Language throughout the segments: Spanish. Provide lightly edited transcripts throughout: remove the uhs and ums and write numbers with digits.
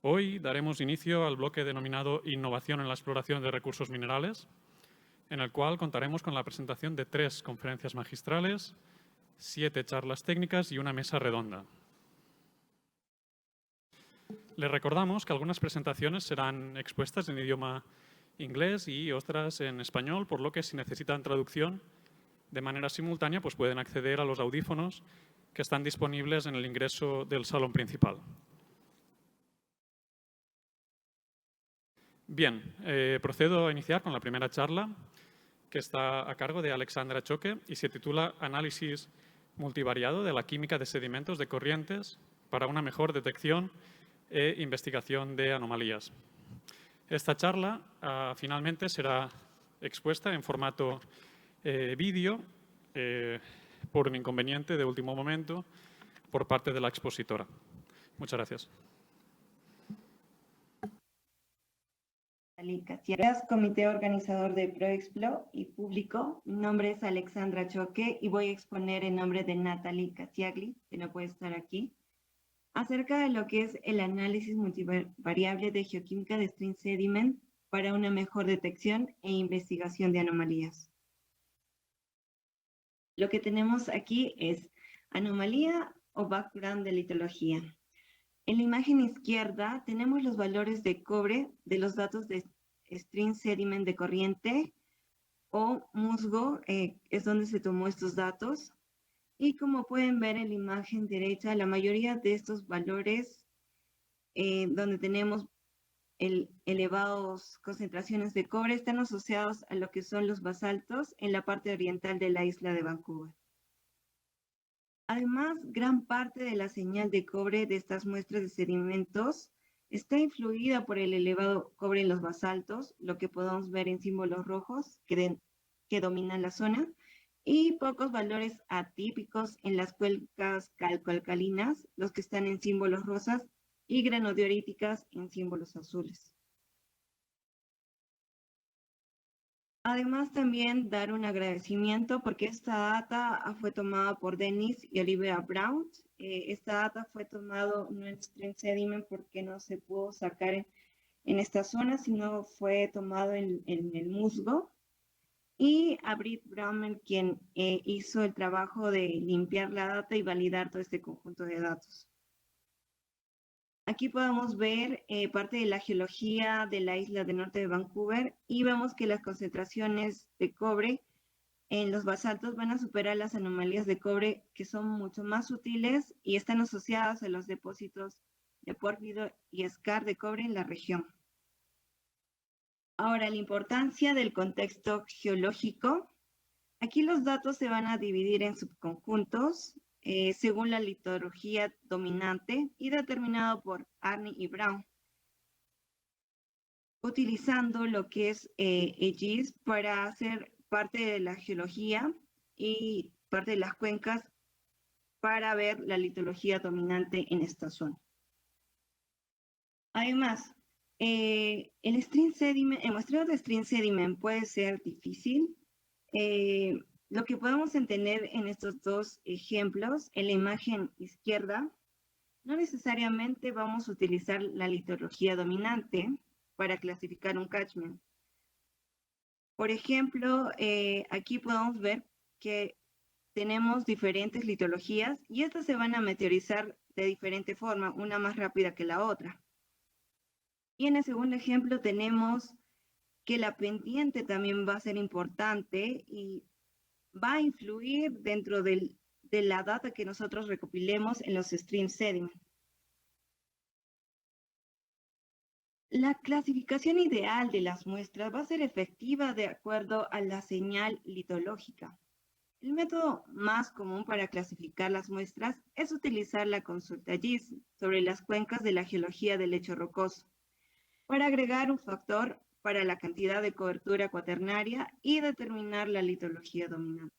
Hoy daremos inicio al bloque denominado Innovación en la exploración de recursos minerales, en el cual contaremos con la presentación de 3 conferencias magistrales, 7 charlas técnicas y una mesa redonda. Les recordamos que algunas presentaciones serán expuestas en idioma inglés y otras en español, por lo que si necesitan traducción de manera simultánea, pues pueden acceder a los audífonos que están disponibles en el ingreso del salón principal. Bien, procedo a iniciar con la primera charla, que está a cargo de Alexandra Choque y se titula Análisis multivariado de la química de sedimentos de corrientes para una mejor detección e investigación de anomalías. Esta charla finalmente será expuesta en formato vídeo por un inconveniente de último momento por parte de la expositora. Muchas gracias. Comité organizador de ProExplo y público. Mi nombre es Alexandra Choque y voy a exponer en nombre de Natalie Catiagli, que no puede estar aquí, acerca de lo que es el análisis multivariable de geoquímica de stream sediment para una mejor detección e investigación de anomalías. Lo que tenemos aquí es anomalía o background de litología. En la imagen izquierda tenemos los valores de cobre de los datos de stream sediment de corriente o musgo, es donde se tomó estos datos. Y como pueden ver en la imagen derecha, la mayoría de estos valores donde tenemos elevadas concentraciones de cobre están asociados a lo que son los basaltos en la parte oriental de la isla de Vancouver. Además, gran parte de la señal de cobre de estas muestras de sedimentos está influida por el elevado cobre en los basaltos, lo que podemos ver en símbolos rojos que dominan la zona, y pocos valores atípicos en las cuencas calcoalcalinas, los que están en símbolos rosas, y granodioríticas en símbolos azules. Además, también dar un agradecimiento porque esta data fue tomada por Dennis y Olivia Brown. Esta data fue tomada no en stream sediment porque no se pudo sacar en esta zona, sino fue tomado en el musgo. Y a Britt Brauman, quien hizo el trabajo de limpiar la data y validar todo este conjunto de datos. Aquí podemos ver parte de la geología de la isla del norte de Vancouver y vemos que las concentraciones de cobre en los basaltos van a superar las anomalías de cobre que son mucho más sutiles y están asociadas a los depósitos de pórfido y skarn de cobre en la región. Ahora, la importancia del contexto geológico. Aquí los datos se van a dividir en subconjuntos según la litología dominante y determinado por Arney y Brown, utilizando lo que es EGIS para hacer parte de la geología y parte de las cuencas para ver la litología dominante en esta zona. Además, el muestreo de stream sediment puede ser difícil. Lo que podemos entender en estos dos ejemplos, en la imagen izquierda, no necesariamente vamos a utilizar la litología dominante para clasificar un catchment. Por ejemplo, aquí podemos ver que tenemos diferentes litologías y estas se van a meteorizar de diferente forma, una más rápida que la otra. Y en el segundo ejemplo tenemos que la pendiente también va a ser importante y va a influir dentro de la data que nosotros recopilemos en los stream sediment. La clasificación ideal de las muestras va a ser efectiva de acuerdo a la señal litológica. El método más común para clasificar las muestras es utilizar la consulta GIS sobre las cuencas de la geología del lecho rocoso para agregar un factor para la cantidad de cobertura cuaternaria y determinar la litología dominante.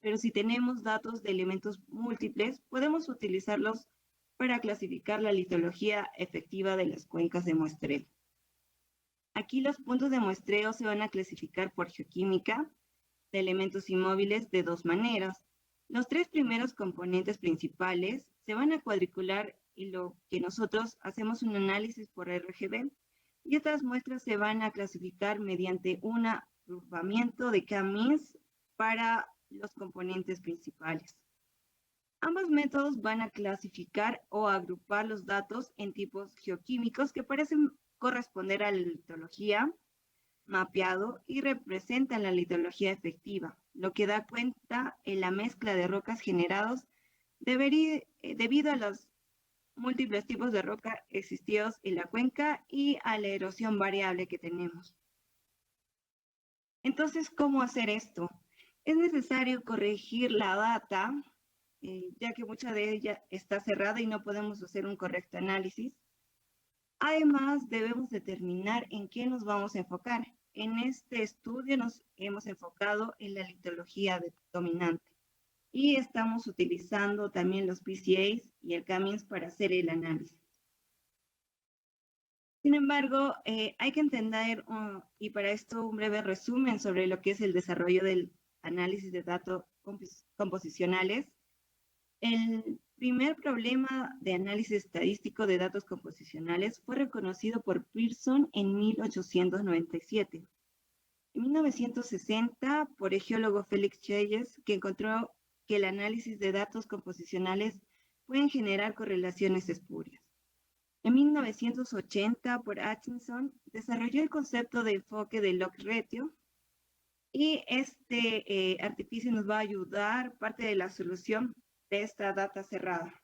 Pero si tenemos datos de elementos múltiples, podemos utilizarlos para clasificar la litología efectiva de las cuencas de muestreo. Aquí los puntos de muestreo se van a clasificar por geoquímica de elementos inmóviles de dos maneras. Los 3 primeros componentes principales se van a cuadricular y lo que nosotros hacemos un análisis por RGB y estas muestras se van a clasificar mediante un agrupamiento de K-means para los componentes principales. Ambos métodos van a clasificar o agrupar los datos en tipos geoquímicos que parecen corresponder a la litología, mapeado y representan la litología efectiva, lo que da cuenta en la mezcla de rocas generados debido a los múltiples tipos de roca existidos en la cuenca y a la erosión variable que tenemos. Entonces, ¿cómo hacer esto? Es necesario corregir la data, ya que mucha de ella está cerrada y no podemos hacer un correcto análisis. Además, debemos determinar en qué nos vamos a enfocar. En este estudio nos hemos enfocado en la litología dominante y estamos utilizando también los PCAs y el K-means para hacer el análisis. Sin embargo, hay que entender, y para esto un breve resumen sobre lo que es el desarrollo del análisis de datos composicionales. El primer problema de análisis estadístico de datos composicionales fue reconocido por Pearson en 1897. En 1960, por el geólogo Felix Chayes, que encontró que el análisis de datos composicionales pueden generar correlaciones espurias. En 1980, por Hutchinson, desarrolló el concepto de enfoque de log-ratio y este artificio nos va a ayudar parte de la solución de esta data cerrada.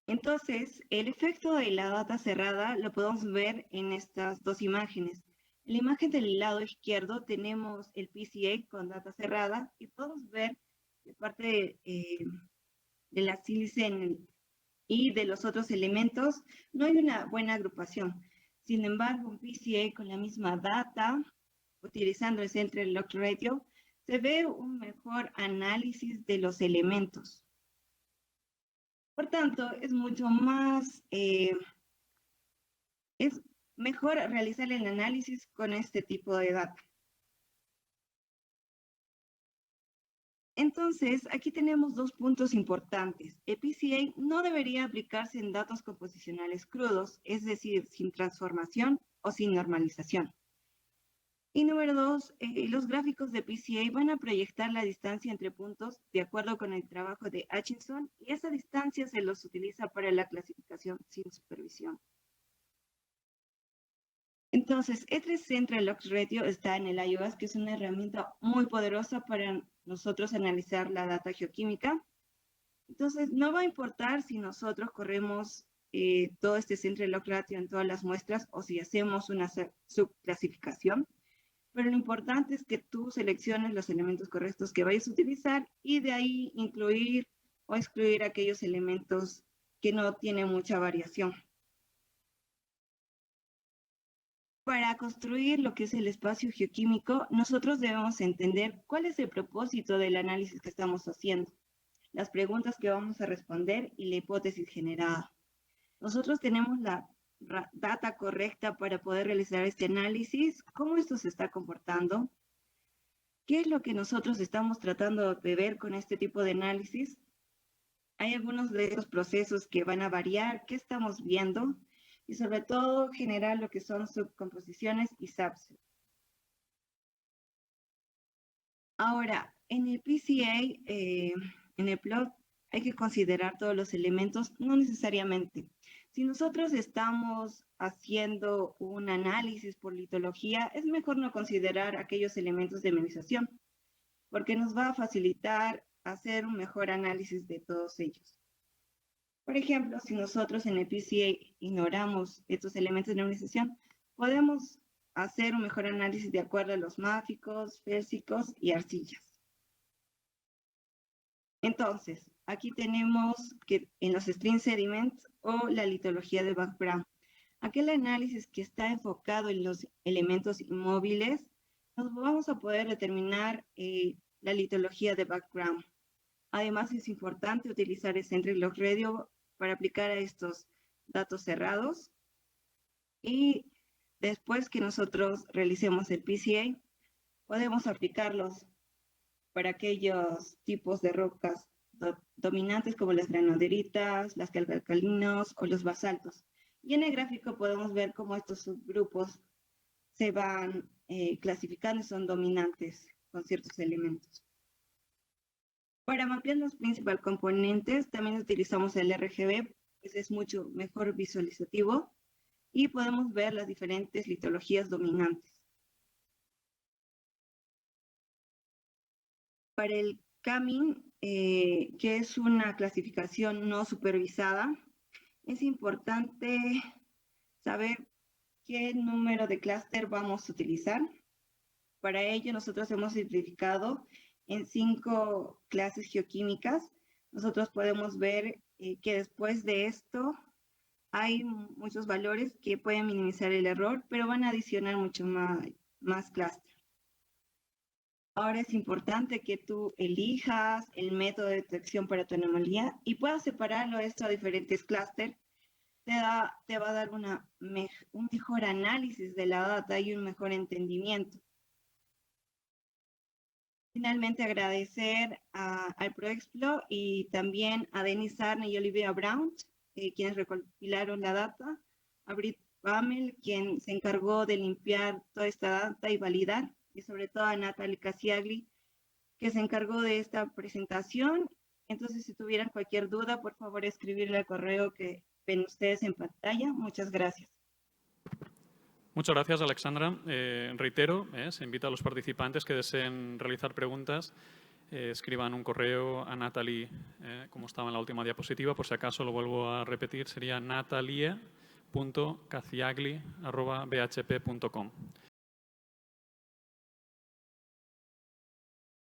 Entonces, el efecto de la data cerrada lo podemos ver en estas dos imágenes. En la imagen del lado izquierdo tenemos el PCA con data cerrada y podemos ver de parte de la sílice y de los otros elementos no hay una buena agrupación. Sin embargo, un PCA con la misma data, utilizando el Central Log Radio, se ve un mejor análisis de los elementos. Por tanto, es mucho más, es mejor realizar el análisis con este tipo de data. Entonces, aquí tenemos dos puntos importantes. El PCA no debería aplicarse en datos composicionales crudos, es decir, sin transformación o sin normalización. Y número dos, los gráficos de PCA van a proyectar la distancia entre puntos de acuerdo con el trabajo de Hutchinson y esa distancia se los utiliza para la clasificación sin supervisión. Entonces, este Central Log Radio está en el iOS, que es una herramienta muy poderosa para nosotros analizar la data geoquímica. Entonces, no va a importar si nosotros corremos todo este Central Log Radio en todas las muestras o si hacemos una subclasificación, pero lo importante es que tú selecciones los elementos correctos que vayas a utilizar y de ahí incluir o excluir aquellos elementos que no tienen mucha variación. Para construir lo que es el espacio geoquímico, nosotros debemos entender cuál es el propósito del análisis que estamos haciendo, las preguntas que vamos a responder y la hipótesis generada. Nosotros tenemos la data correcta para poder realizar este análisis, cómo esto se está comportando, qué es lo que nosotros estamos tratando de ver con este tipo de análisis. Hay algunos de esos procesos que van a variar, qué estamos viendo, y sobre todo generar lo que son subcomposiciones y subsets. Ahora, en el PCA, en el plot, hay que considerar todos los elementos, no necesariamente. Si nosotros estamos haciendo un análisis por litología, es mejor no considerar aquellos elementos de minimización, porque nos va a facilitar hacer un mejor análisis de todos ellos. Por ejemplo, si nosotros en el PCA ignoramos estos elementos de minimización, podemos hacer un mejor análisis de acuerdo a los máficos, félsicos y arcillas. Entonces, aquí tenemos que en los string sediments o la litología de background, aquel análisis que está enfocado en los elementos inmóviles, nos vamos a poder determinar la litología de background. Además, es importante utilizar el Central Log Radio para aplicar a estos datos cerrados. Y después que nosotros realicemos el PCA, podemos aplicarlos para aquellos tipos de rocas dominantes como las granoderitas, las calcalinos o los basaltos. Y en el gráfico podemos ver cómo estos subgrupos se van clasificando y son dominantes con ciertos elementos. Para mapear los principales componentes también utilizamos el RGB, ese es mucho mejor visualizativo y podemos ver las diferentes litologías dominantes. Para el CAMIN, que es una clasificación no supervisada, es importante saber qué número de clúster vamos a utilizar. Para ello, nosotros hemos simplificado en 5 clases geoquímicas. Nosotros podemos ver que después de esto hay muchos valores que pueden minimizar el error, pero van a adicionar mucho más clúster. Ahora es importante que tú elijas el método de detección para tu anomalía y puedas separarlo esto a diferentes clústeres. Te va a dar un mejor análisis de la data y un mejor entendimiento. Finalmente, agradecer al ProExplo y también a Denis Sarne y Olivia Brown, quienes recopilaron la data, a Britt Pamel, quien se encargó de limpiar toda esta data y validar, y sobre todo a Natalie Casiagli, que se encargó de esta presentación. Entonces, si tuvieran cualquier duda, por favor, escribirle al correo que ven ustedes en pantalla. Muchas gracias. Muchas gracias, Alexandra. Reitero, se invita a los participantes que deseen realizar preguntas, escriban un correo a Natalie, como estaba en la última diapositiva, por si acaso lo vuelvo a repetir, sería natalie.caciagli@bhp.com.